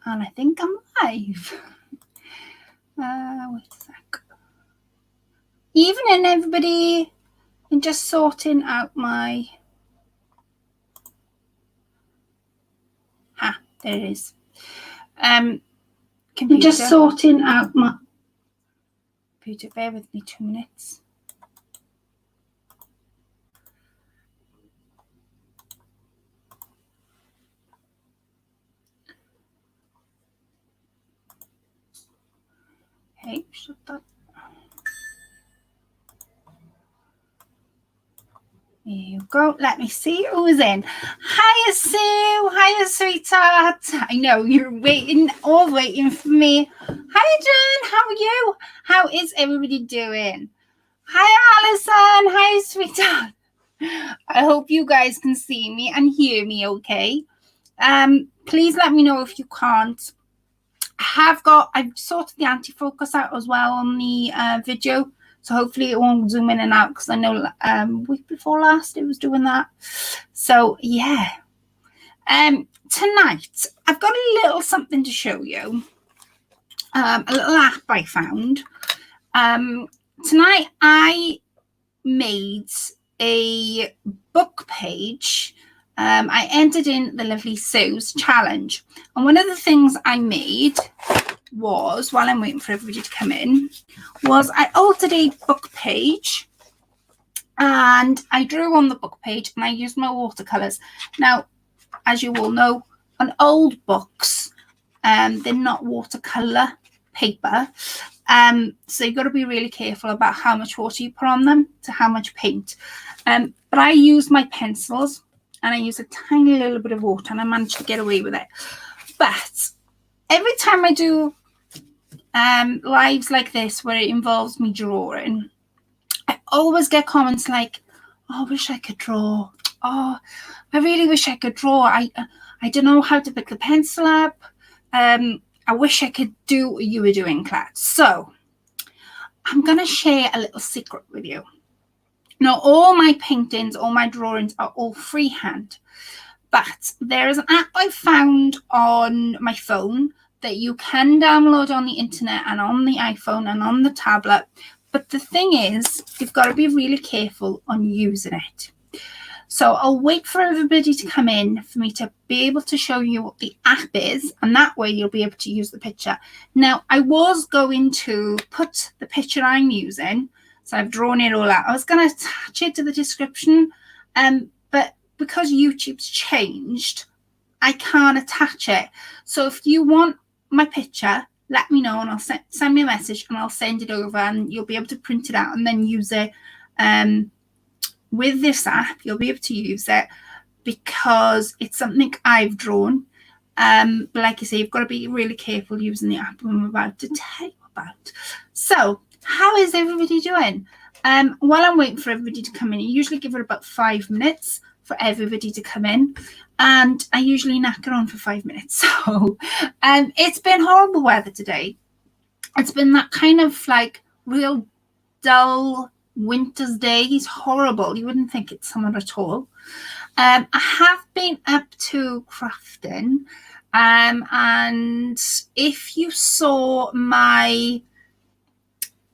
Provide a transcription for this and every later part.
And I think I'm live. Wait a sec. Evening, everybody. I'm just sorting out my... there it is. Computer. I'm just sorting out my... Computer, bear with me 2 minutes. Okay, shut that. There you go. Let me see who's in. Hiya, Sue. Hiya, sweetheart. I know you're all waiting for me. Hi, Jen. How are you? How is everybody doing? Hi, Alison. Hi, sweetheart. I hope you guys can see me and hear me okay. Please let me know if you can't. I've sorted the anti-focus out as well on the video, so hopefully it won't zoom in and out, because I know week before last it was doing that. So yeah, tonight I've got a little something to show you, a little app I found. Tonight I made a book page. I entered in the lovely Sue's challenge, and one of the things I made was, while I'm waiting for everybody to come in, was I altered a book page, and I drew on the book page, and I used my watercolors. Now, as you all know, on old books, they're not watercolor paper, so you've got to be really careful about how much water you put on them to how much paint. But I used my pencils, and I use a tiny little bit of water, and I managed to get away with it. But every time I do lives like this where it involves me drawing, I always get comments like, oh, I wish I could draw. Oh, I really wish I could draw. I don't know how to pick the pencil up. I wish I could do what you were doing, Claire. So I'm going to share a little secret with you. Now, all my paintings, all my drawings are all freehand, but there is an app I found on my phone that you can download on the internet and on the iPhone and on the tablet. But the thing is, you've got to be really careful on using it. So I'll wait for everybody to come in for me to be able to show you what the app is, and that way you'll be able to use the picture. Now, I was going to put the picture I'm using, so I've drawn it all out. I was going to attach it to the description, but because YouTube's changed, I can't attach it. So if you want my picture, let me know, and I'll send me a message, and I'll send it over, and you'll be able to print it out and then use it. With this app, you'll be able to use it because it's something I've drawn. But like I say, you've got to be really careful using the app I'm about to tell you about. So how is everybody doing? While I'm waiting for everybody to come in, I usually give it about 5 minutes for everybody to come in, and I usually knack it on for 5 minutes. So it's been horrible weather today. It's been that kind of like real dull winter's day. It's horrible. You wouldn't think it's summer at all. I have been up to crafting, and if you saw my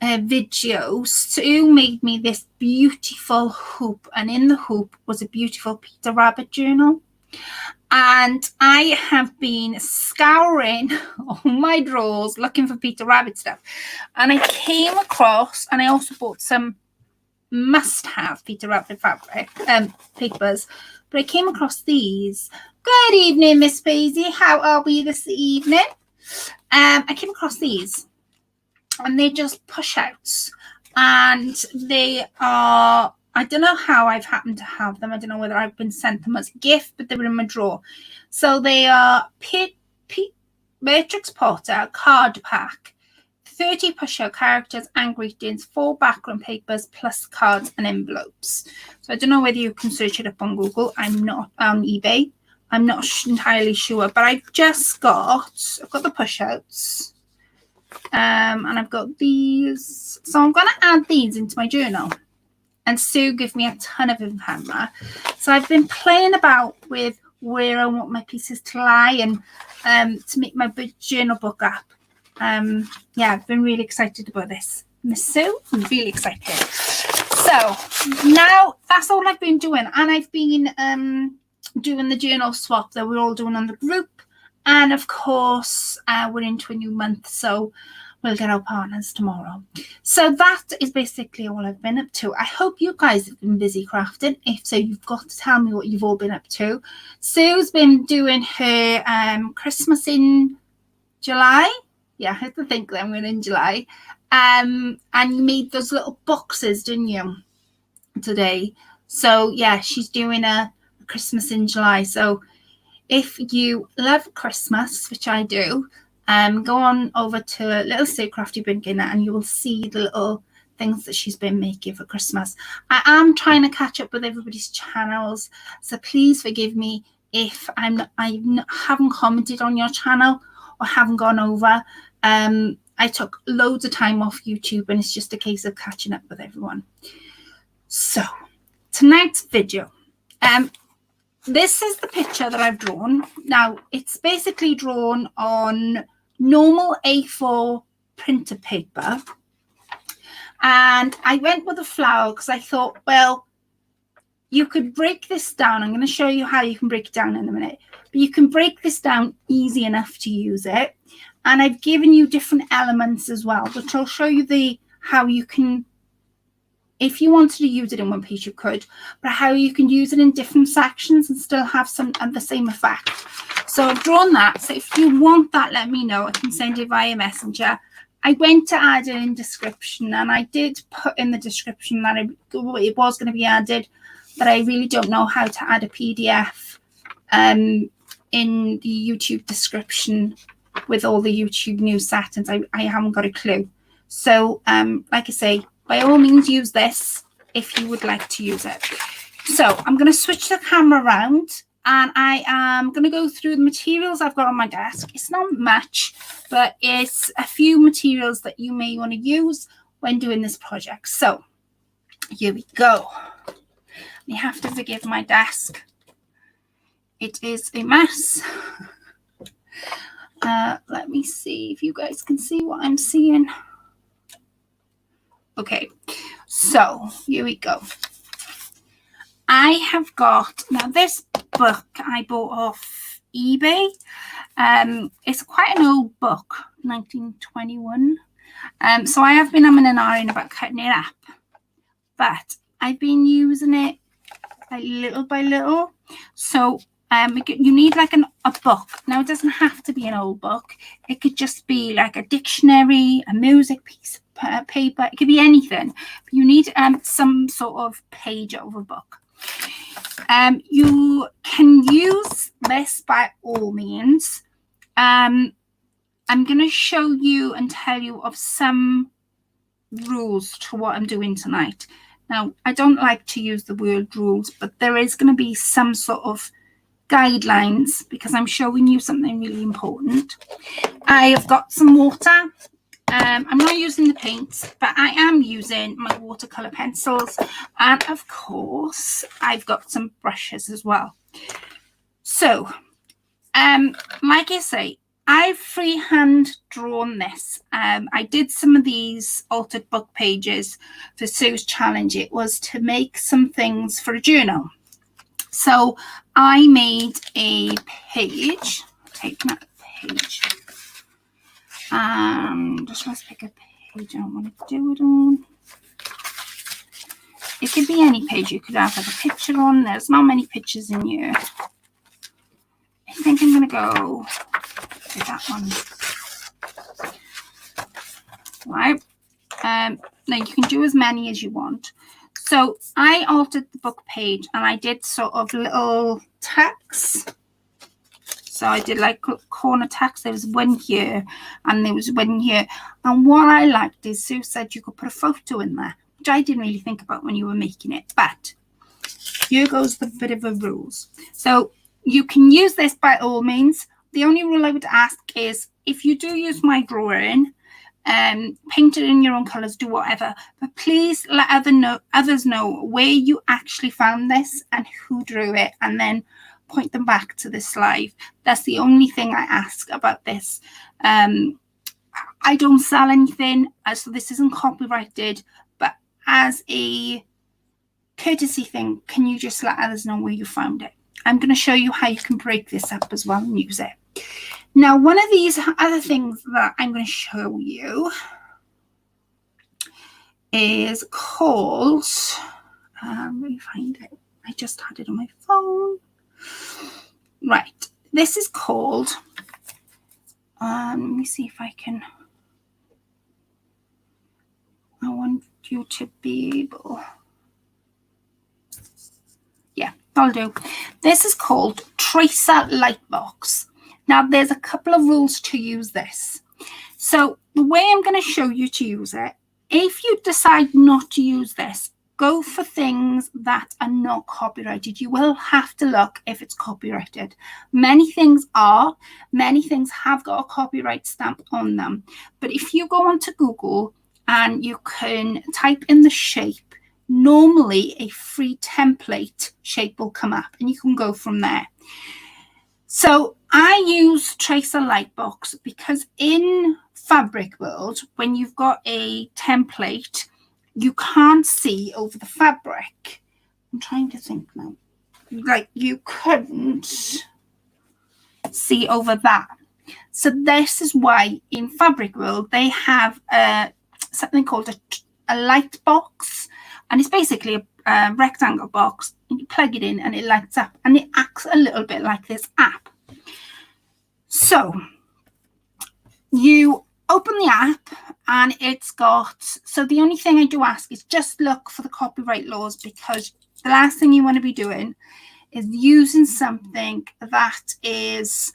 video, Sue made me this beautiful hoop, and in the hoop was a beautiful Peter Rabbit journal. And I have been scouring all my drawers looking for Peter Rabbit stuff, and I came across, and I also bought some must-have Peter Rabbit fabric papers, but I came across these. Good evening, Miss Basie. How are we this evening? I came across these, and they're just push-outs, and they are, I don't know how I've happened to have them. I don't know whether I've been sent them as a gift, but they were in my drawer. So they are Matrix Potter card pack, 30 push-out characters and greetings, 4 background papers plus cards and envelopes. So I don't know whether you can search it up on Google. I'm not on eBay. I'm not entirely sure, but I've got the push-outs, and I've got these. So I'm going to add these into my journal. And Sue gave me a ton of them camera. So I've been playing about with where I want my pieces to lie and to make my journal book up. Yeah, I've been really excited about this. Miss Sue, I'm really excited. So now that's all I've been doing, and I've been doing the journal swap that we're all doing on the group, and of course we're into a new month, so we'll get our partners tomorrow. So that is basically all I've been up to. I hope you guys have been busy crafting. If so, you've got to tell me what you've all been up to. Sue's been doing her Christmas in July. Yeah, I had to think then we're in July. And you made those little boxes, didn't you, today? So yeah, she's doing a Christmas in July. So if you love Christmas, which I do, go on over to Little Sue Crafty Beginner and you will see the little things that she's been making for Christmas. I am trying to catch up with everybody's channels, so please forgive me if I haven't commented on your channel or haven't gone over. I took loads of time off YouTube and it's just a case of catching up with everyone. So tonight's video, this is the picture that I've drawn. Now it's basically drawn on normal A4 printer paper, and I went with a flower because I thought, well, you could break this down. I'm going to show you how you can break it down in a minute, but you can break this down easy enough to use it. And I've given you different elements as well, which I'll show you how you can, if you wanted to use it in one piece, you could, but how you can use it in different sections and still have some of the same effect. So I've drawn that. So if you want that, let me know. I can send it via Messenger. I went to add it in description, and I did put in the description that it was going to be added, but I really don't know how to add a PDF in the YouTube description with all the YouTube news settings. I haven't got a clue. So like I say, by all means use this if you would like to use it. So I'm going to switch the camera around and I am going to go through the materials I've got on my desk. It's not much, but it's a few materials that you may want to use when doing this project. So here we go. You have to forgive my desk. It is a mess. Let me see if you guys can see what I'm seeing. Okay, so here we go. I have got, now this book I bought off eBay. It's quite an old book, 1921. So I have been umming and ahhing about cutting it up, but I've been using it like little by little. So you need like a book. Now it doesn't have to be an old book. It could just be like a dictionary, a music piece of paper. It could be anything. But you need some sort of page of a book. You can use this by all means. I'm going to show you and tell you of some rules to what I'm doing tonight. Now, I don't like to use the word rules, but there is going to be some sort of guidelines because I'm showing you something really important. I have got some water. I'm not using the paints, but I am using my watercolour pencils. And of course, I've got some brushes as well. So, like I say, I've freehand drawn this. I did some of these altered book pages for Sue's challenge. It was to make some things for a journal. So I made a page. Take that page. Just let's pick a page I want to do it on. It could be any page. You could have like a picture on. There's not many pictures in here. I think I'm going to go to that one. Right. Now you can do as many as you want. So I altered the book page and I did sort of little tacks. So I did like corner tacks. There was one here and there was one here. And what I liked is Sue said you could put a photo in there, which I didn't really think about when you were making it. But here goes the bit of the rules. So you can use this by all means. The only rule I would ask is if you do use my drawing, paint it in your own colours, do whatever, but please let others know where you actually found this and who drew it, and then point them back to this live. That's the only thing I ask about this. I don't sell anything, so this isn't copyrighted, but as a courtesy thing, can you just let others know where you found it? I'm going to show you how you can break this up as well and use it. Now, one of these other things that I'm going to show you is called, let me find it. I just had it on my phone. Right, this is called, let me see if I can, I want you to be able, yeah, I'll do. This is called Tracer Lightbox. Now, there's a couple of rules to use this. So the way I'm going to show you to use it, if you decide not to use this, go for things that are not copyrighted. You will have to look if it's copyrighted. Many things are, many things have got a copyright stamp on them. But if you go onto Google and you can type in the shape, normally a free template shape will come up and you can go from there. So I use Tracer Lightbox because in Fabric World, when you've got a template, you can't see over the fabric. I'm trying to think now. Like you couldn't see over that. So this is why in Fabric World, they have something called a light box. And it's basically a rectangle box. And you plug it in and it lights up. And it acts a little bit like this app. So you open the app and it's got, so the only thing I do ask is just look for the copyright laws, because the last thing you want to be doing is using something that is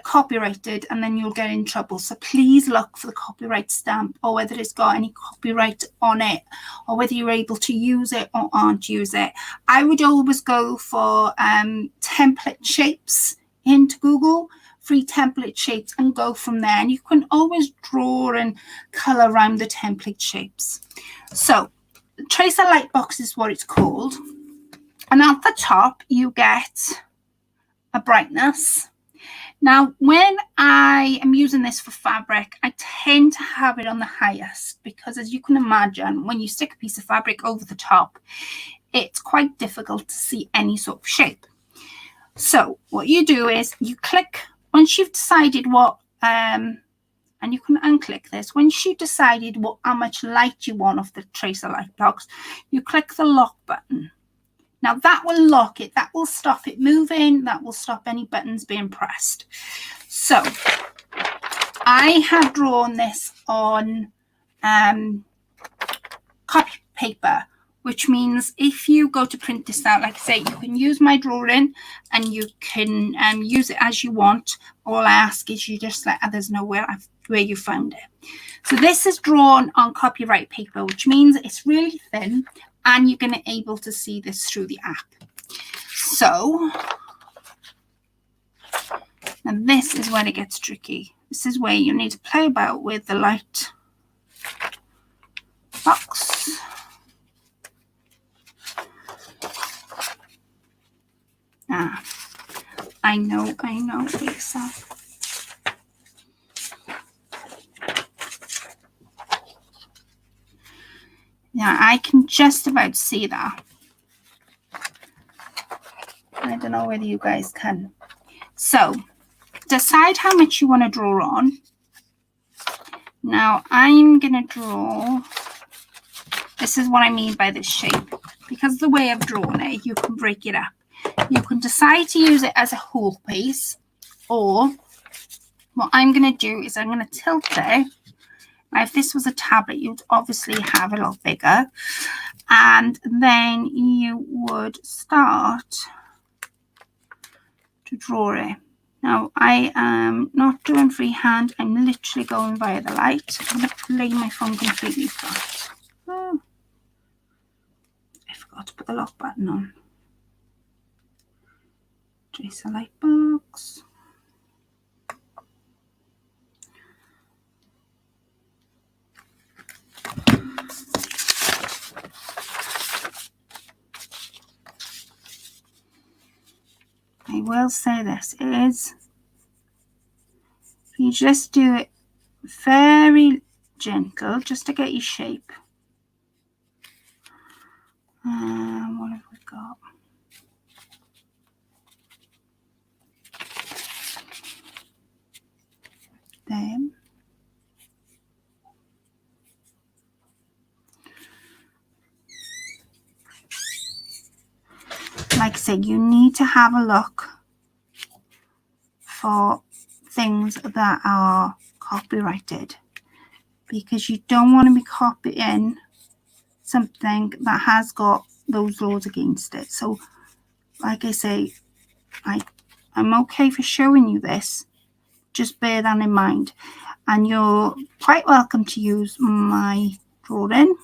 copyrighted and then you'll get in trouble. So please look for the copyright stamp, or whether it's got any copyright on it, or whether you're able to use it or aren't use it. I would always go for template shapes into Google, free template shapes, and go from there. And you can always draw and color around the template shapes. So Tracer Lightbox is what it's called. And at the top, you get a brightness. Now, when I am using this for fabric, I tend to have it on the highest because, as you can imagine, when you stick a piece of fabric over the top, it's quite difficult to see any sort of shape. So what you do is you click, once you've decided what, and you can unclick this, once you've decided how much light you want off the Tracer Lightbox, you click the lock button. Now that will lock it, that will stop it moving, that will stop any buttons being pressed. So I have drawn this on copy paper, which means if you go to print this out, like I say, you can use my drawing and you can use it as you want. All I ask is you just let others know where you found it. So this is drawn on copyright paper, which means it's really thin and you're going to be able to see this through the app. So, and this is where it gets tricky. This is where you need to play about with the light box. I know, Lisa. Yeah, I can just about see that. I don't know whether you guys can. So, decide how much you want to draw on. Now, I'm going to draw, this is what I mean by this shape. Because the way I've drawn it, you can break it up. You can decide to use it as a whole piece, or what I'm going to do is I'm going to tilt it. Now, if this was a tablet, you'd obviously have it a lot bigger. And then you would start to draw it. Now, I am not doing freehand. I'm literally going via the light. I'm going to lay my phone completely flat. Oh, I forgot to put the lock button on. Tracer Lightbox. I will will say this is, you just do it very gentle just to get your shape. What have we got? There. Like I said, you need to have a look for things that are copyrighted, because you don't want to be copying something that has got those laws against it. So like I say, I'm okay for showing you this, just bear that in mind, and you're quite welcome to use my drawing.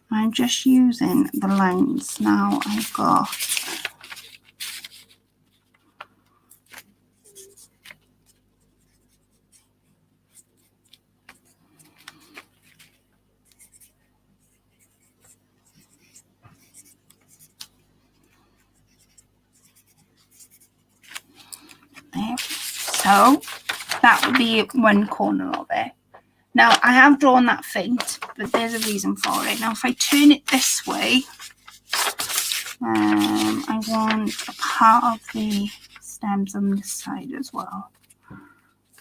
I'm just using the lines now. I've got there. So that would be one corner of it. Now I have drawn that faint, but there's a reason for it. Now if I turn it this way, I want a part of the stems on this side as well.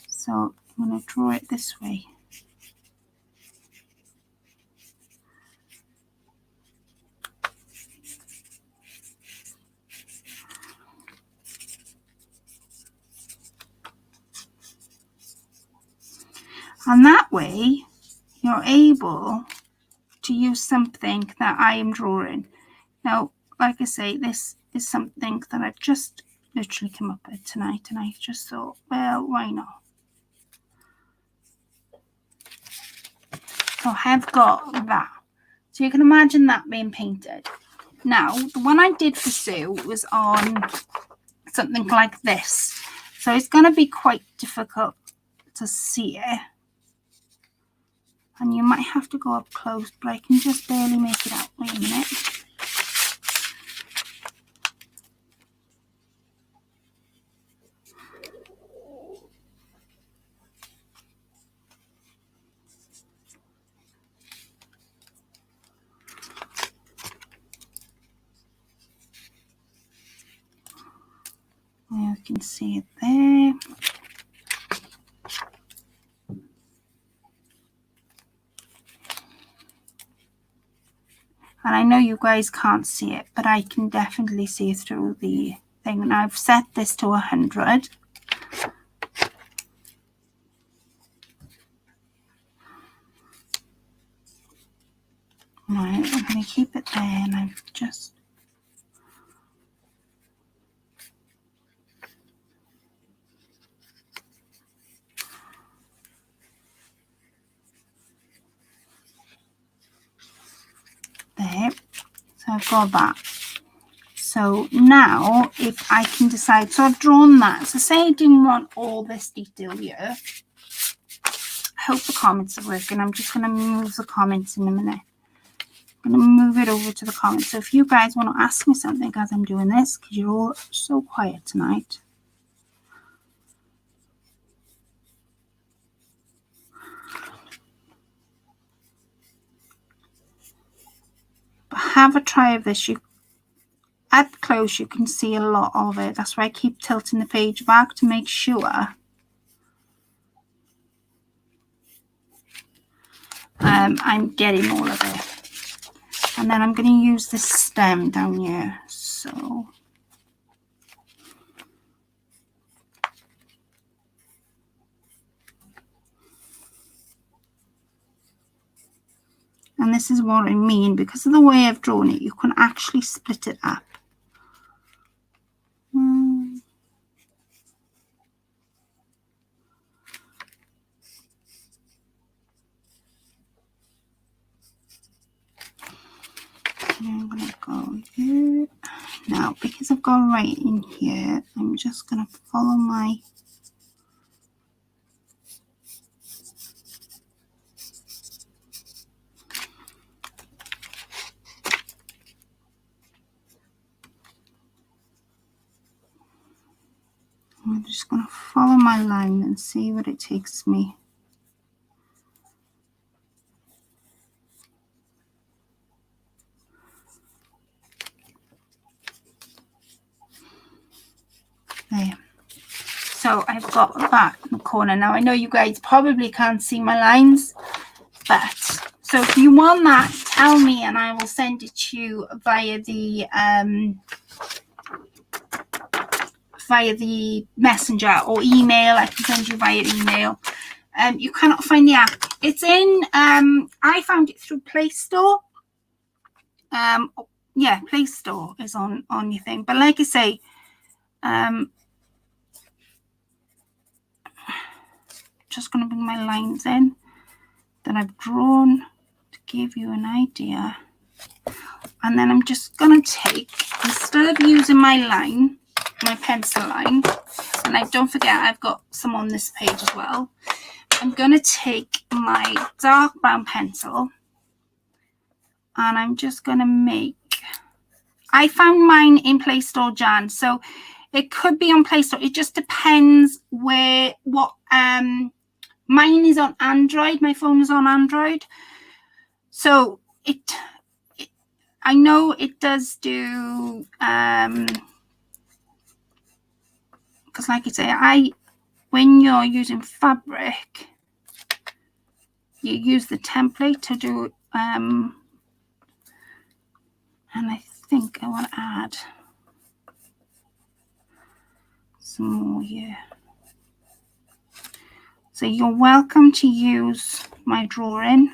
So I'm going to draw it this way. And that way you're able to use something that I am drawing. Now, like I say, this is something that I've just literally come up with tonight, and I just thought, well, why not? So I have got that. So you can imagine that being painted. Now, the one I did for Sue was on something like this. So it's going to be quite difficult to see it. And you might have to go up close, but I can just barely make it out. Wait a minute. You can see it there. And I know you guys can't see it, but I can definitely see through the thing. And I've set this to 100. Right, I'm going to keep it there, and I've just... there. So I've got that. So now if I can decide, so I've drawn that. So say I didn't want all this detail here. I hope the comments are working. I'm just going to move the comments in a minute. I'm going to move it over to the comments. So if you guys want to ask me something as I'm doing this, because you're all so quiet tonight. But have a try of this. You at close, you can see a lot of it. That's why I keep tilting the page back to make sure I'm getting all of it. And then I'm going to use this stem down here. So and this is what I mean, because of the way I've drawn it, you can actually split it up. I'm going to go here. Now Now, because I've got right in here, I'm just going to follow my I'm just going to follow my line and see what it takes me. There. So I've got that in the corner. Now I know you guys probably can't see my lines, but so if you want that, tell me and I will send it to you via the messenger or email. I can send you via email. You cannot find the app. It's in I found it through Play Store. Yeah, Play Store is on your thing. But like I say, just going to bring my lines in that I've drawn to give you an idea. And then I'm just going to take, instead of using my line, my pencil line, and don't forget I've got some on this page as well, I'm going to take my dark brown pencil and I'm just going to make, I found mine in Play Store, Jan, so it could be on Play Store. It just depends what mine is on Android. My phone is on Android. So I know it does do, because like I say, when you're using fabric, you use the template to do, and I think I want to add some more here. So you're welcome to use my drawing.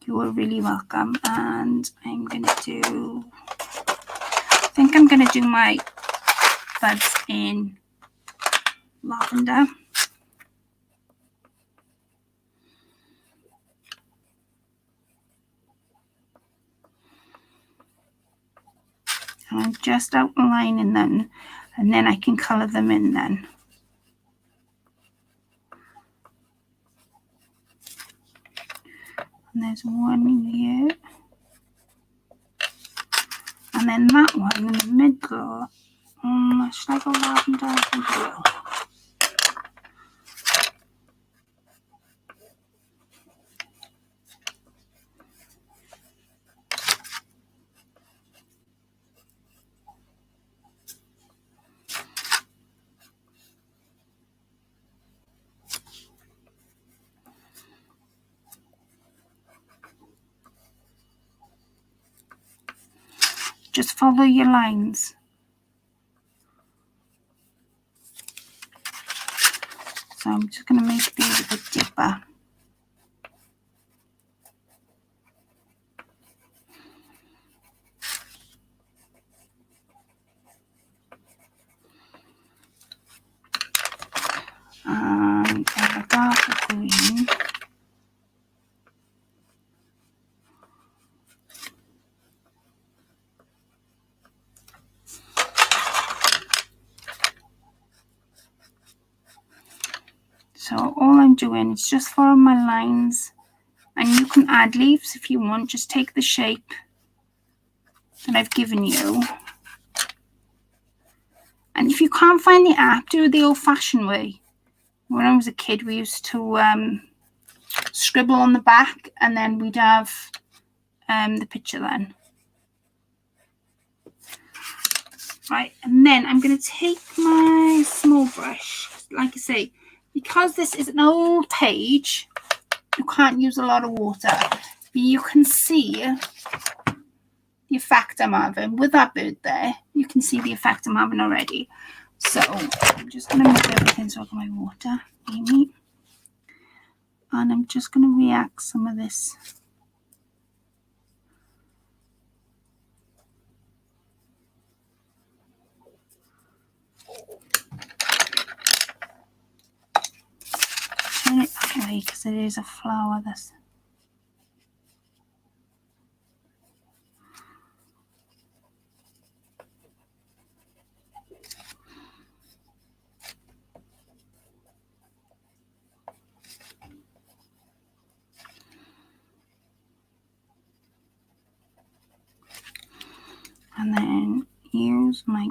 You are really welcome. And I'm going to do, I think I'm going to do my buds in lavender. And I'm just outlining them, and then I can colour them in then. And there's one in here. And then that one in the middle. Should I go lavender? I think I will. Just follow your lines. So I'm just going to make these a bit deeper. And a darker green. So all I'm doing is just follow my lines, and you can add leaves if you want. Just take the shape that I've given you. And if you can't find the app, do it the old-fashioned way. When I was a kid, we used to scribble on the back, and then we'd have the picture then. Right, and then I'm going to take my small brush. Like I say, because this is an old page, you can't use a lot of water. But you can see the effect I'm having with that bird there. You can see the effect I'm having already. So I'm just going to move everything so I got my water. Amy. And I'm just going to react some of this. Turn it that way because it is a flower. This. and then use my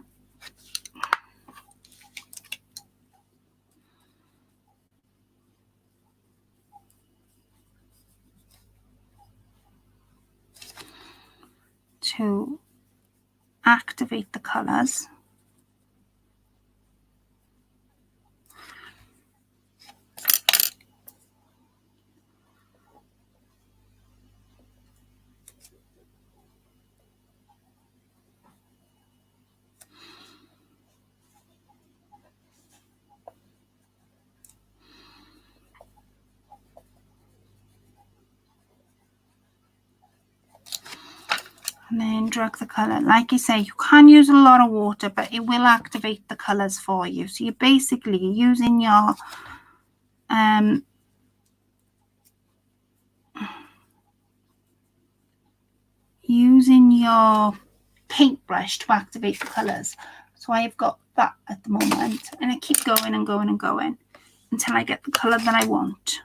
to activate the colours. And then drag the colour. Like I say, you can use a lot of water, but it will activate the colours for you. So you're basically using your paintbrush to activate the colours. So I've got that at the moment, and I keep going and going and going until I get the colour that I want.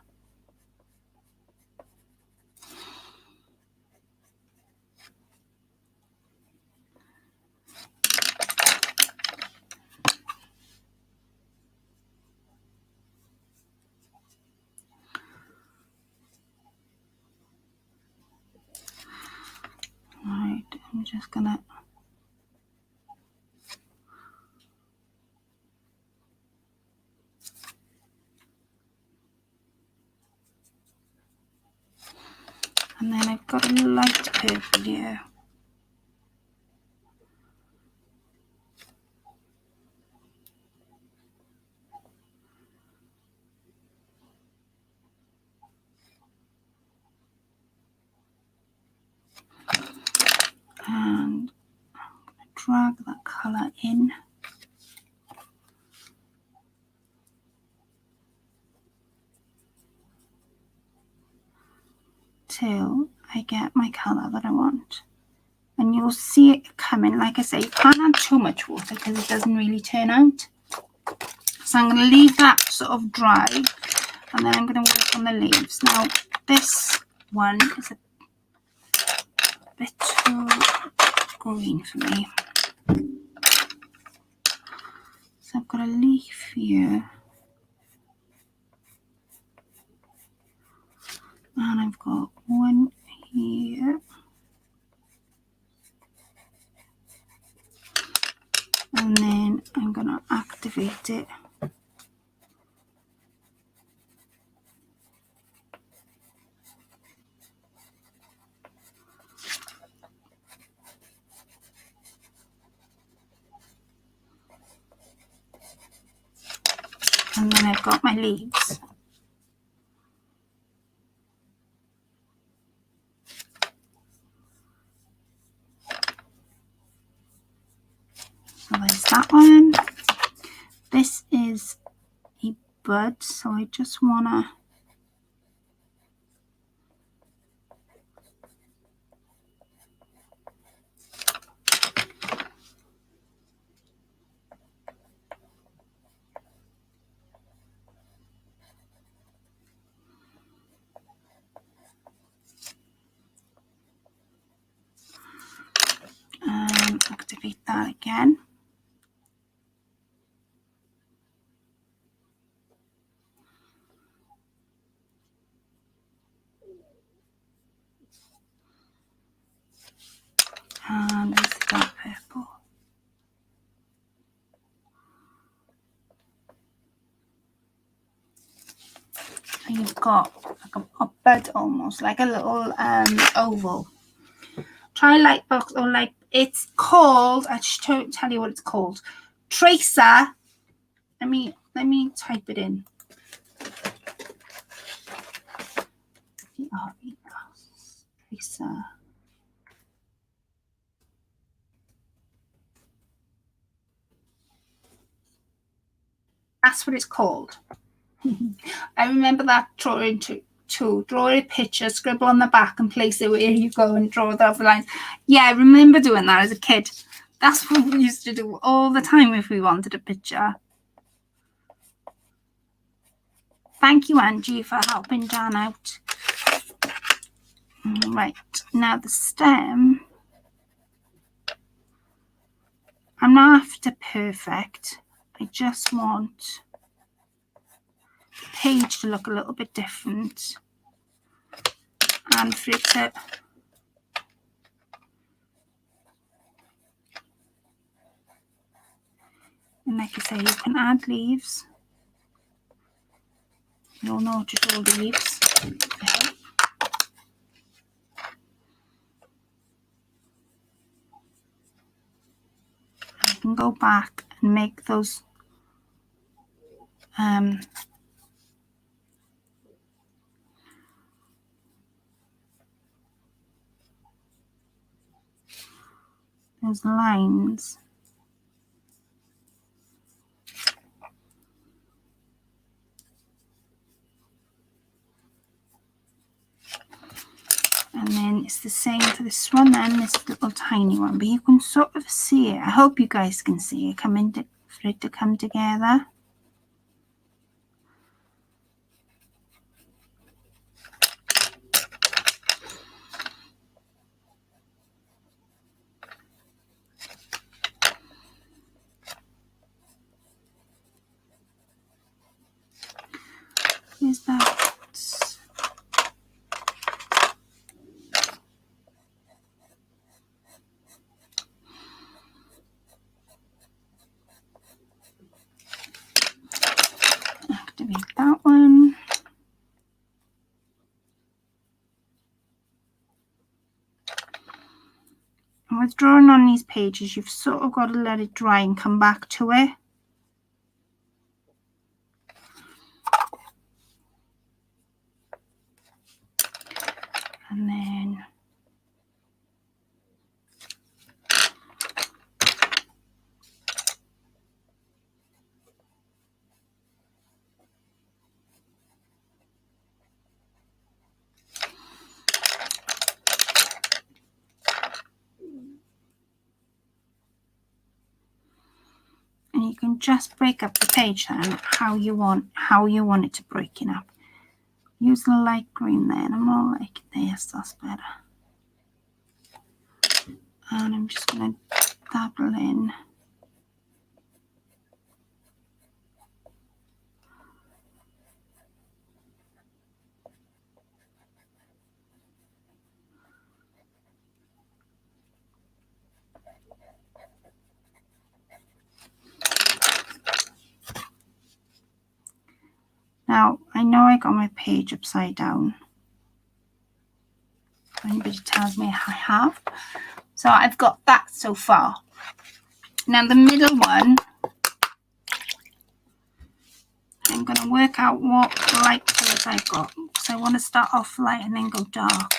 Right, I'm just gonna and then I've got a light purple here. And I'm going to drag that colour in till I get my colour that I want. And you'll see it coming. Like I say, you can't add too much water because it doesn't really turn out. So I'm going to leave that sort of dry, and then I'm going to work on the leaves. Now this one is a bit too green for me. So I've got a leaf here. And I've got one here. And then I'm going to activate it. And then I've got my leaves. So there's that one. This is a bud, so I just want to activate that again. And there's that purple. And you've got like a bud, almost like a little oval. Try Lightbox, or like it's called, I just tell you what it's called. Tracer. Let me type it in. Tracer. That's what it's called. I remember that drawing too. Draw a picture, scribble on the back, and place it where you go and draw the other lines. Yeah, I remember doing that as a kid. That's what we used to do all the time if we wanted a picture. Thank you, Angie, for helping Jan out. Right, now the stem. I'm not after perfect. I just want the page to look a little bit different and for it to and like I say, you can add leaves. You'll notice all the leaves. You can go back and make those lines. And then it's the same for this one then, this little tiny one, but you can sort of see it. I hope you guys can see it for it to come together. Is that activate that one? And with drawing on these pages, you've sort of got to let it dry and come back to it. And then you can just break up the page then how you want it to break it up. Use the light green then. I'm more like this, that's better. And I'm just going to dabble in. Now, I know I got my page upside down. Anybody tells me I have. So I've got that so far. Now the middle one, I'm going to work out what light colours I've got. because I want to start off light and then go dark.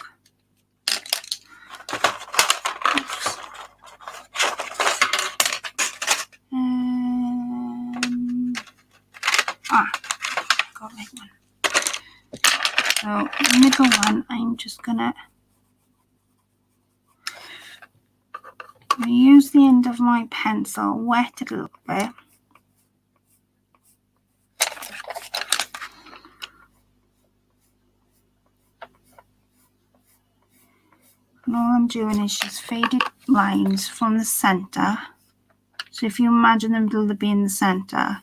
Got like one. So the middle one, I'm just gonna use the end of my pencil, wet it a little bit. And all I'm doing is just faded lines from the center. So if you imagine the middle to be in the center,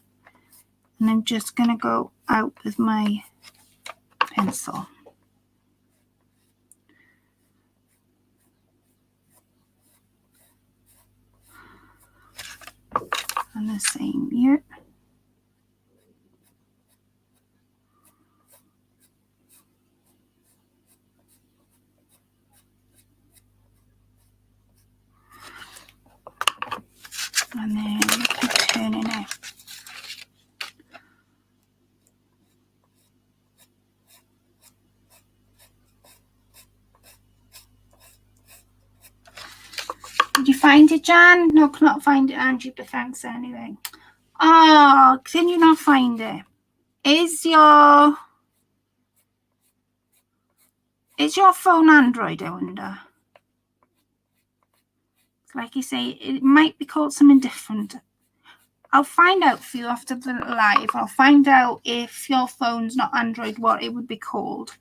and I'm just going to go out with my pencil. And the same here. And then keep turning it. Did you find it, Jan? No, could not find it, Angie, but thanks anyway. Oh, can you not find it? Is your phone Android, I wonder? Like you say, it might be called something different. I'll find out for you after the live. I'll find out if your phone's not Android, what it would be called.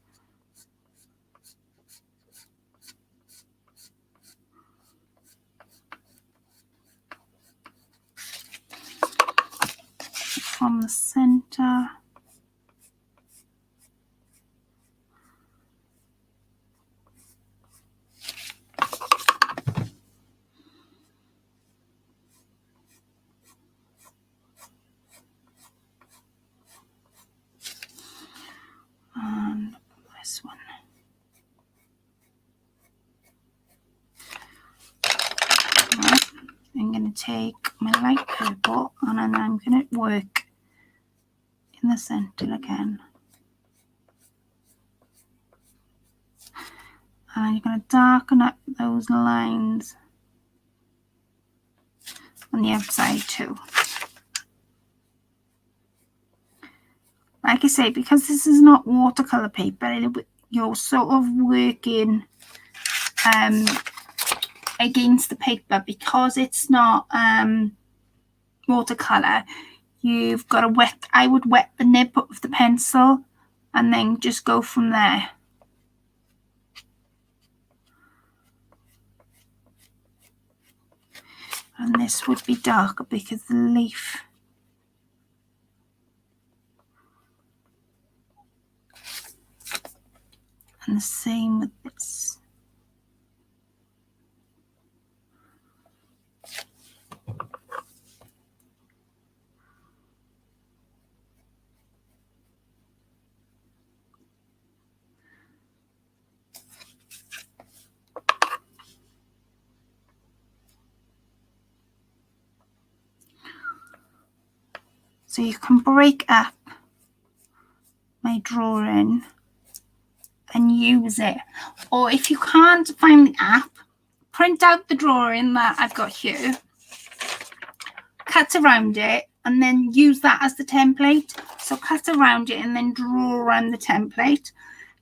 from the center. And this one. Right. I'm going to take my light purple and then I'm going to work in the center again. And you're going to darken up those lines on the outside too. Like I say, because this is not watercolor paper, you're sort of working against the paper because it's not watercolor. You've got to wet. I would wet the nib of the pencil and then just go from there. And this would be darker because the leaf. And the same with this. So you can break up my drawing and use it. Or if you can't find the app, print out the drawing that I've got here, cut around it, and then use that as the template. So cut around it and then draw around the template.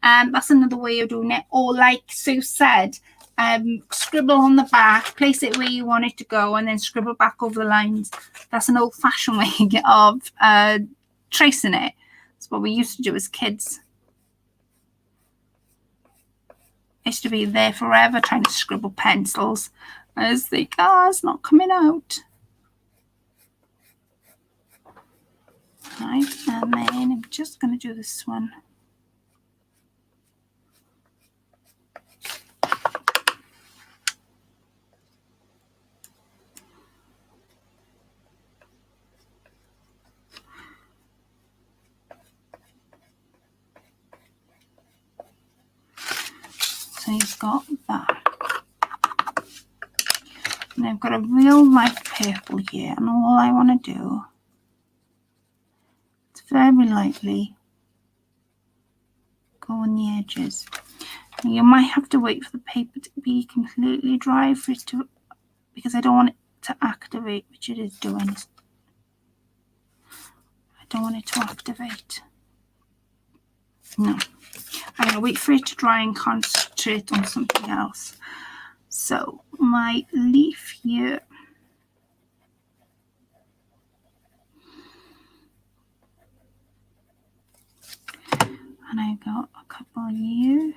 That's another way of doing it. Or like Sue said, scribble on the back, place it where you want it to go, and then scribble back over the lines. That's an old-fashioned way of tracing it. That's what we used to do as kids. I used to be there forever trying to scribble pencils. I was like, it's not coming out. Right, and then I'm just going to do this one. So you've got that. And I've got a real light purple here, and all I want to do is very lightly go on the edges. And you might have to wait for the paper to be completely dry for it to, because I don't want it to activate, which it is doing. I don't want it to activate. No. I'm going to wait for it to dry and concentrate on something else. So my leaf here. And I got a couple here.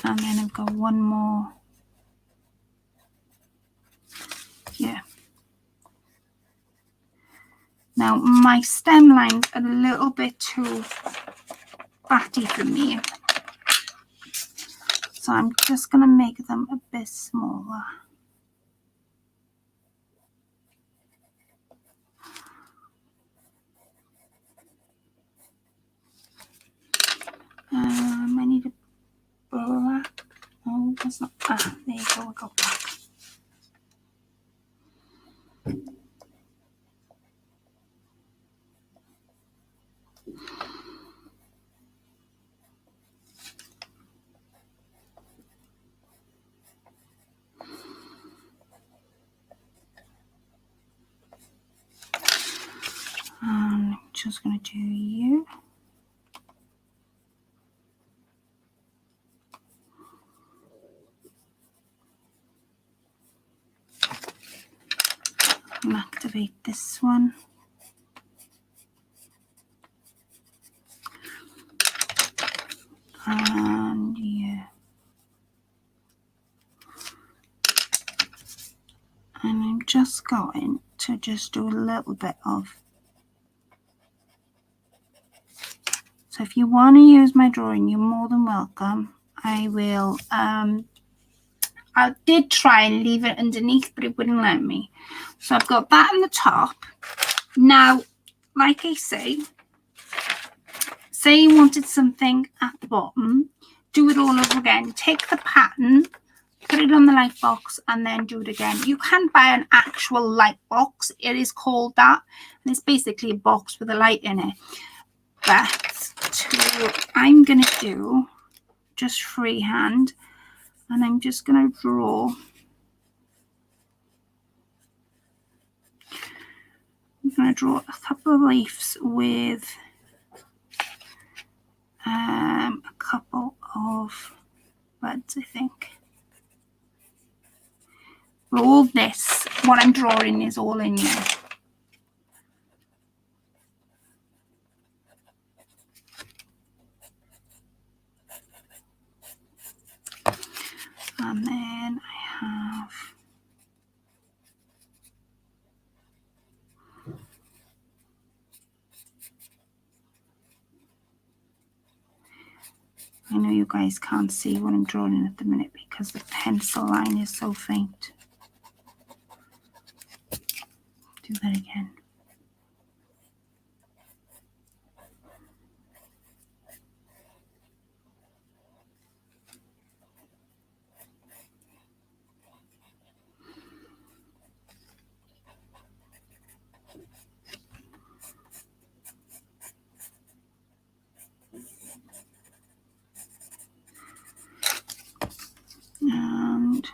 And then I've got one more here. Now my stem line's a little bit too fatty for me. So I'm just going to make them a bit smaller. I need a black. Oh, that's not. There you go. I got black. I'm just going to do you. And activate this one. And yeah. just going to just do a little bit of. So if you want to use my drawing, you're more than welcome. I will, I did try and leave it underneath, but it wouldn't let me. So I've got that on the top. Now, like I say you wanted something at the bottom, do it all over again. Take the pattern, put it on the light box, and then do it again. You can buy an actual light box. It is called that, and it's basically a box with a light in it. But I'm going to do just freehand, and I'm just going to draw. I'm going to draw a couple of leaves with a couple of buds, I think. All this, what I'm drawing, is all in here. And then I have I know you guys can't see what I'm drawing at the minute because the pencil line is so faint. Do that again. And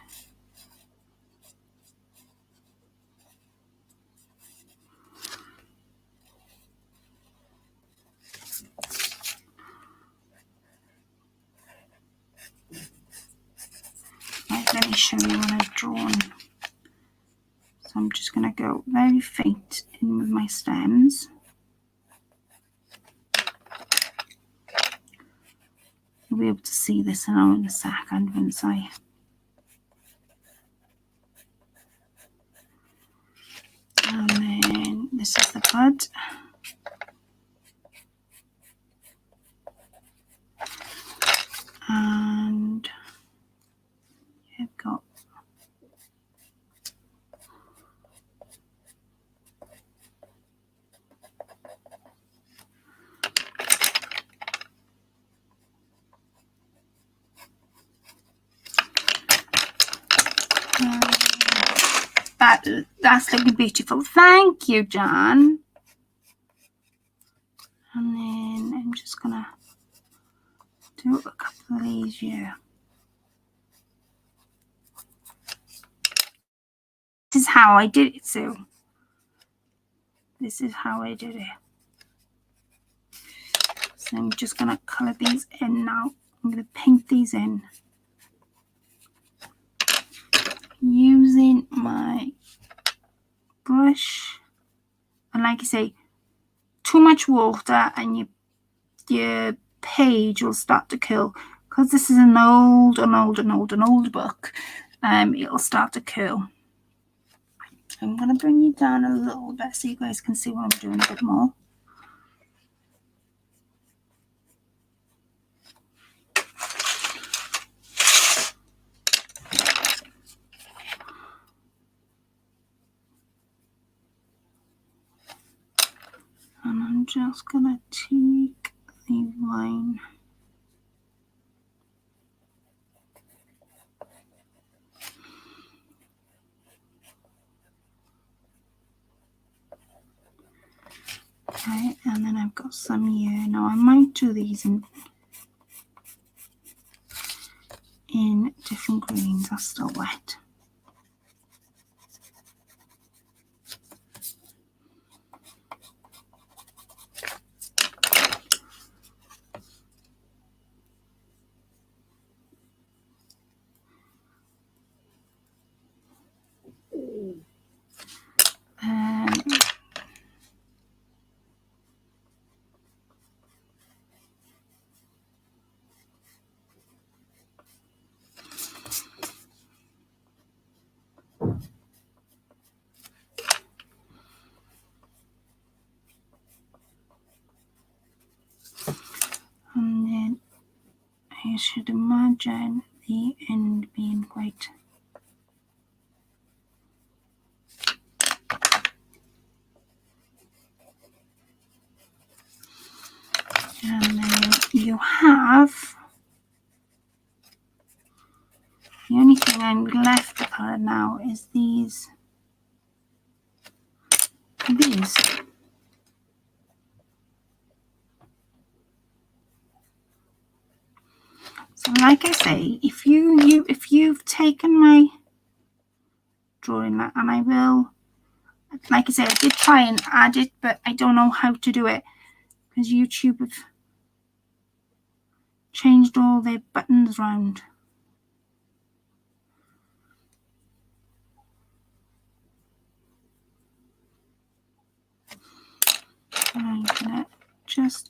right, let me show you what I've drawn. So I'm just going to go very faint in with my stems. You'll be able to see this now in a second once I and then this is the bud. And you've got that's looking beautiful. Thank you, John. And then I'm just gonna do a couple of these here. This is how I did it, Sue. This is how I did it. So I'm just gonna color these in now. I'm gonna paint these in using my brush. And like I say, too much water and your page will start to curl. Because this is an old book, it'll start to curl. I'm going to bring you down a little bit so you guys can see what I'm doing a bit more. And I'm just going to take the line. Okay, and then I've got some here. Now I might do these in different greens. Are still wet. I should imagine the end being quite and then you have the only thing I'm left to colour now is these. So like I say, if you've taken my drawing and I will, like I said, I did try and add it, but I don't know how to do it because YouTube have changed all their buttons around. I'm gonna just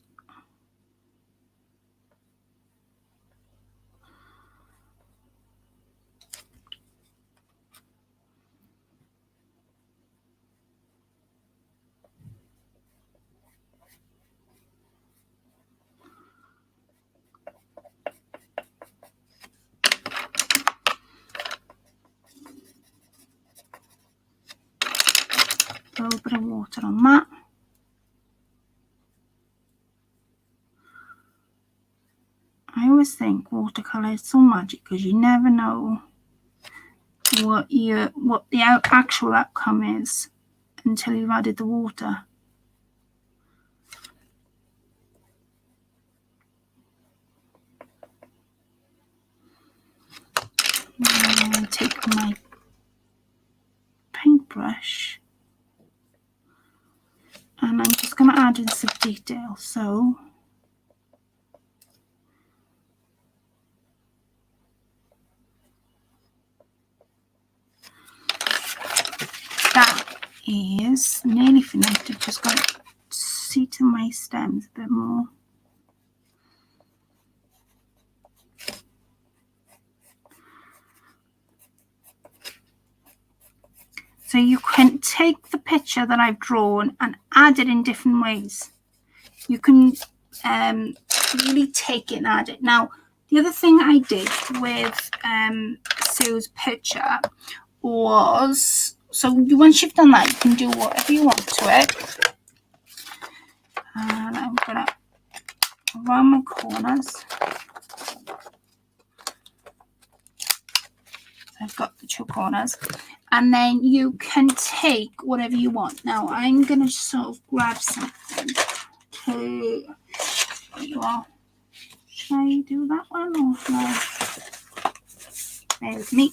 a little bit of water on that. I always think watercolour is so magic because you never know what the actual outcome is until you've added the water. And take my paintbrush and I'm just going to add in some detail. So that is nearly finished. I've just got to see to my stems a bit more. So you can take the picture that I've drawn and add it in different ways. You can really take it and add it. Now, the other thing I did with Sue's picture was, so once you've done that, you can do whatever you want to it. And I'm going to round my corners. I've got the two corners. And then you can take whatever you want. Now, I'm going to sort of grab something to, there you are. Should I do that one or no? Bear with me.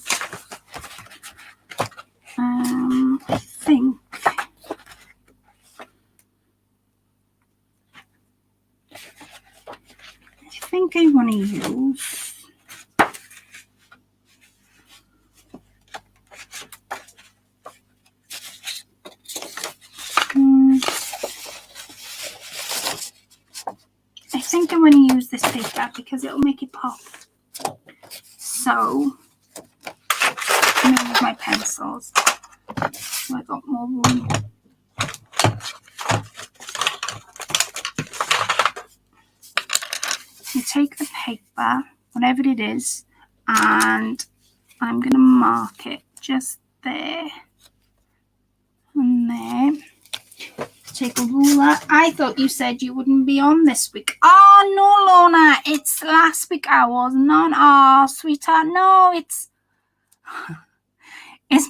I think I want to use this paper because it'll make it pop. So I'm going to use my pencils so I got more room. You take the paper, whatever it is, and I'm going to mark it just there and there. Take a ruler. I thought you said you wouldn't be on this week. Oh no, Lorna, it's last week I wasn't on. Oh, sweetheart, no, it's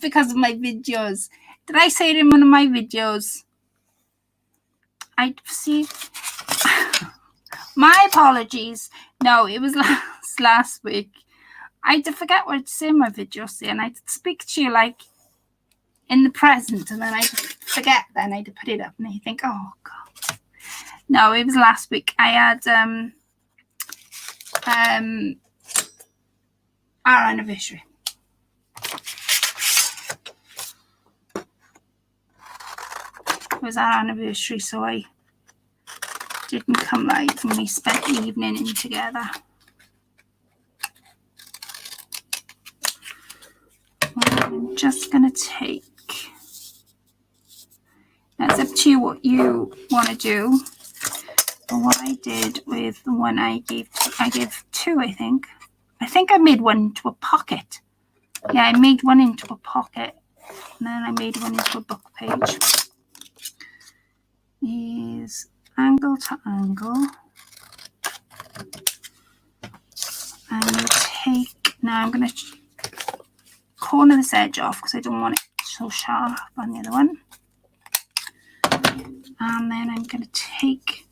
because of my videos. Did I say it in one of my videos? I see. My apologies. No, it was last week. I did forget what to say in my video, see, and I speak to you like in the present, and then I forget. Then I put it up, and I think, oh God. No, it was last week. I had our anniversary. It was our anniversary, so I didn't come live, and we spent the evening in together. I'm just gonna take. Now it's up to you what you want to do. So what I did with the one I gave two, I think I made one into a pocket. Yeah, I made one into a pocket, and then I made one into a book page. Is angle to angle, and you take, now I'm going to corner this edge off because I don't want it so sharp on the other one, and then I'm going to take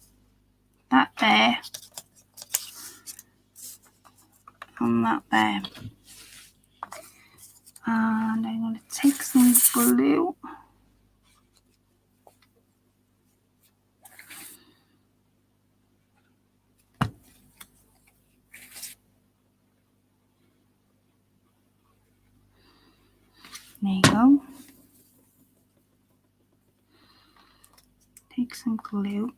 that there and that there, and I'm going to take some glue. There you go. Take some glue.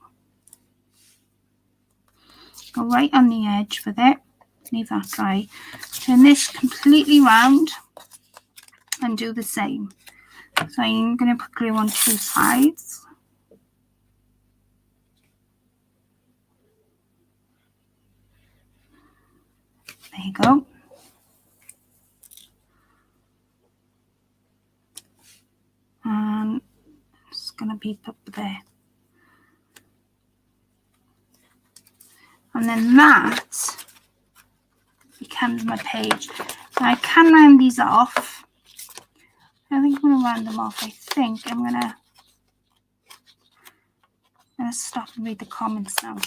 Go right on the edge with it. Leave that dry. Turn this completely round and do the same. So I'm going to put glue on two sides. There you go. And it's going to be up there. And then that becomes my page. Now I can round these off. I think I'm going to round them off. I think I'm going to stop and read the comments now.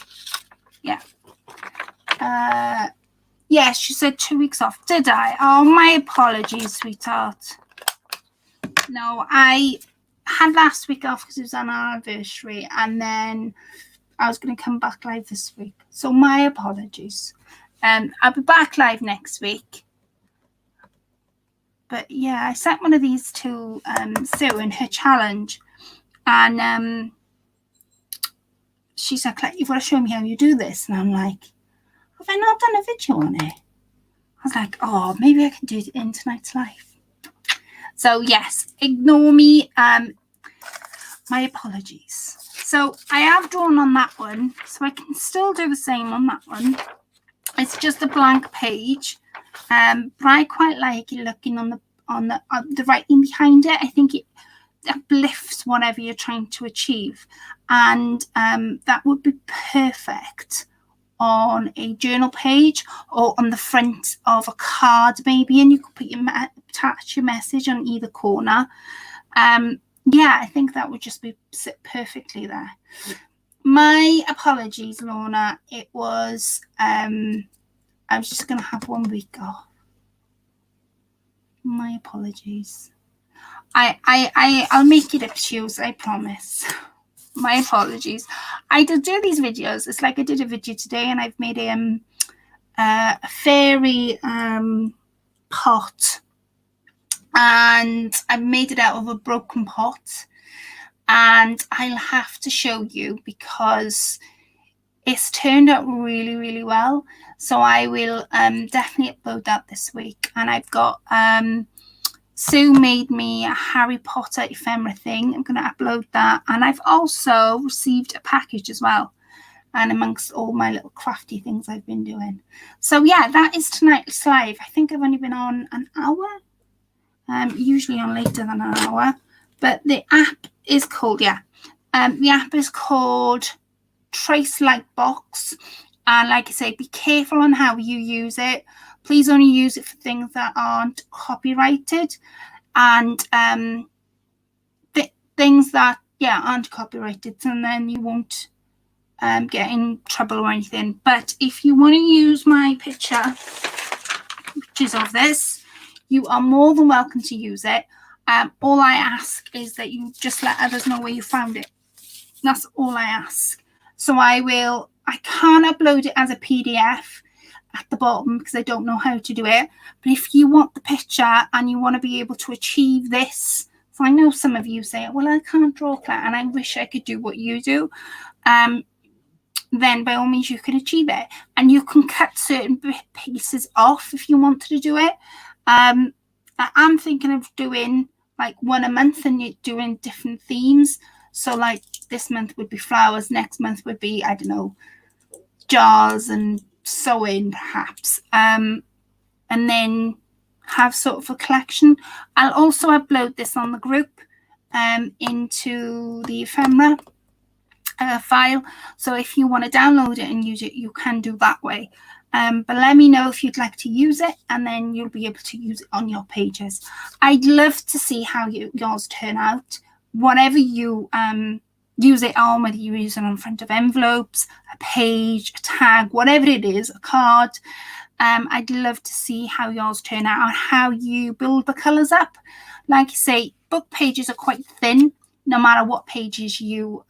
Yeah. Yes, she said 2 weeks off. Did I? Oh, my apologies, sweetheart. No, I had last week off because it was on our anniversary, and then I was going to come back live this week. So my apologies. I'll be back live next week. But yeah, I sent one of these to Sue in her challenge, and she's like, you've got to show me how you do this. And I'm like, have I not done a video on it? I was like, oh, maybe I can do it in tonight's live. So yes, ignore me. My apologies. So I have drawn on that one, so I can still do the same on that one. It's just a blank page, but I quite like it looking on the writing behind it. I think it uplifts whatever you're trying to achieve, and that would be perfect on a journal page or on the front of a card maybe, and you could put attach your message on either corner. Yeah, I think that would just sit perfectly there. My apologies, Lorna. It was I was just gonna have 1 week off. My apologies. I'll make it up to you, I promise. My apologies. I do these videos. It's like I did a video today, and I've made a fairy pot, and I made it out of a broken pot, and I'll have to show you because it's turned out really, really well. So I will definitely upload that this week. And I've got Sue made me a Harry Potter ephemera thing. I'm going to upload that. And I've also received a package as well, and amongst all my little crafty things I've been doing. So yeah, that is tonight's live. I think I've only been on an hour. Usually on later than an hour. But the app is called, the app is called Trace Lightbox. And like I say, be careful on how you use it. Please only use it for things that aren't copyrighted, and things that aren't copyrighted, and then you won't get in trouble or anything. But if you want to use my pictures of this, you are more than welcome to use it. All I ask is that you just let others know where you found it. That's all I ask. So I can't upload it as a PDF at the bottom because I don't know how to do it. But if you want the picture and you want to be able to achieve this, so I know some of you say, well, I can't draw that and I wish I could do what you do. Then by all means you can achieve it, and you can cut certain pieces off if you wanted to do it. I'm thinking of doing like one a month, and you're doing different themes. So like this month would be flowers, next month would be, I don't know, jars and sewing perhaps, and then have sort of a collection. I'll also upload this on the group into the ephemera file, so if you want to download it and use it, you can do that way. But let me know if you'd like to use it, and then you'll be able to use it on your pages. I'd love to see how yours turn out. Whatever you use it on, whether you use it on front of envelopes, a page, a tag, whatever it is, a card. I'd love to see how yours turn out, how you build the colours up. Like I say, book pages are quite thin, no matter what pages you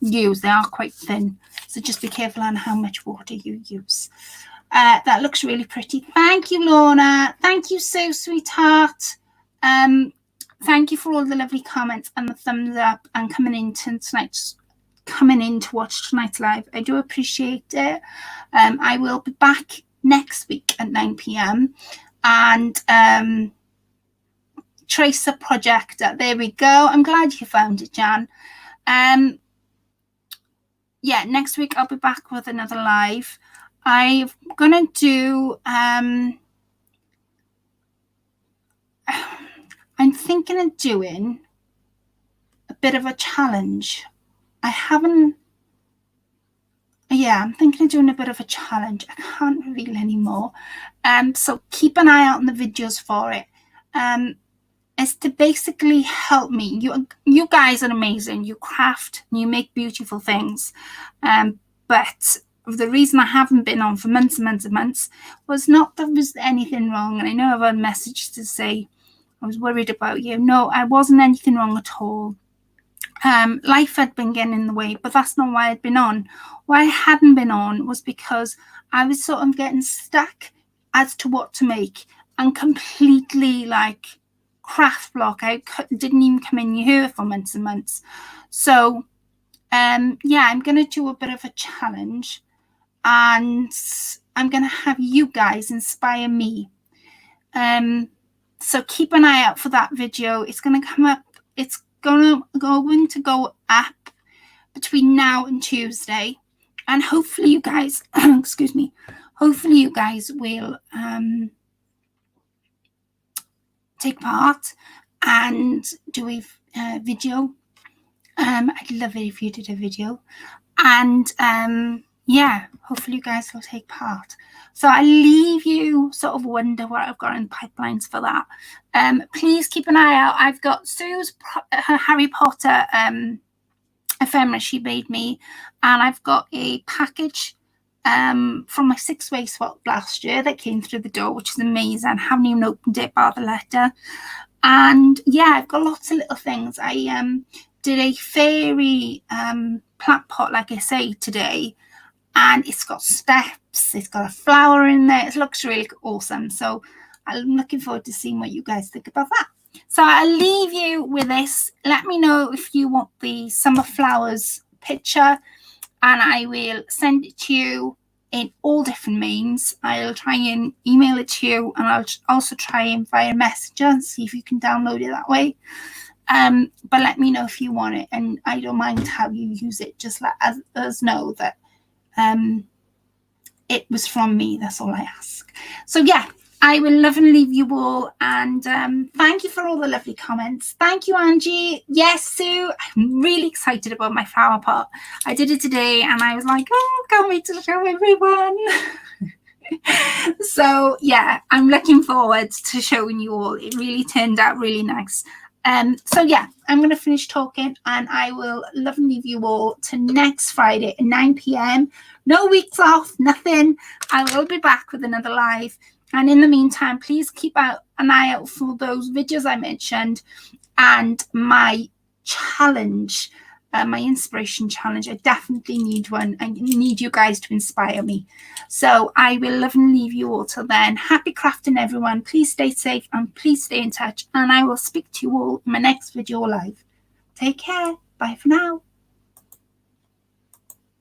use, they are quite thin. So just be careful on how much water you use. That looks really pretty. Thank you, Lorna. Thank you, so sweetheart. Thank you for all the lovely comments and the thumbs up and coming in to watch tonight's live. I do appreciate it. I will be back next week at 9 p.m. and Tracer Projector. There we go. I'm glad you found it, Jan. Yeah, next week I'll be back with another live. I'm gonna do I'm thinking of doing a bit of a challenge. I'm thinking of doing a bit of a challenge. I can't reveal anymore. So keep an eye out on the videos for it. It's to basically help me. You guys are amazing. You craft and you make beautiful things. But the reason I haven't been on for months and months and months was not that there was anything wrong. And I know I've had messages to say I was worried about you. No, I wasn't anything wrong at all. Life had been getting in the way, but that's not why I'd been on. Why I hadn't been on was because I was sort of getting stuck as to what to make and completely like craft block. I didn't even come in here for months and months. So yeah, I'm going to do a bit of a challenge, and I'm going to have you guys inspire me. So keep an eye out for that video. It's going to come up. It's going to go up between now and Tuesday, and hopefully you guys excuse me, hopefully you guys will take part and do a video. I'd love it if you did a video, and yeah, hopefully you guys will take part. So I leave you sort of wonder what I've got in the pipelines for that. Please keep an eye out. I've got Sue's her Harry Potter ephemera she made me, and I've got a package from my 6-way swap last year that came through the door, which is amazing. I haven't even opened it bar the letter. And yeah, I've got lots of little things. I did a fairy plant pot, like I say, today, and it's got steps, it's got a flower in there. It looks really awesome. So I'm looking forward to seeing what you guys think about that. So I'll leave you with this. Let me know if you want the summer flowers picture, and I will send it to you in all different means. I'll try and email it to you, and I'll also try and via Messenger and see if you can download it that way. But let me know if you want it, and I don't mind how you use it. Just let us know that it was from me. That's all I ask. So yeah, I will love and leave you all, and thank you for all the lovely comments. Thank you, Angie. Yes, Sue, I'm really excited about my flower pot. I did it today, and I was like, oh, can't wait to show everyone. So yeah, I'm looking forward to showing you all. It really turned out really nice. So yeah, I'm going to finish talking, and I will love and leave you all to next Friday at 9 p.m. No weeks off, nothing. I will be back with another live. And in the meantime, please keep an eye out for those videos I mentioned and my challenge, my inspiration challenge. I definitely need one. I need you guys to inspire me. So I will love and leave you all till then. Happy crafting, everyone. Please stay safe and please stay in touch. And I will speak to you all in my next video live. Take care. Bye for now.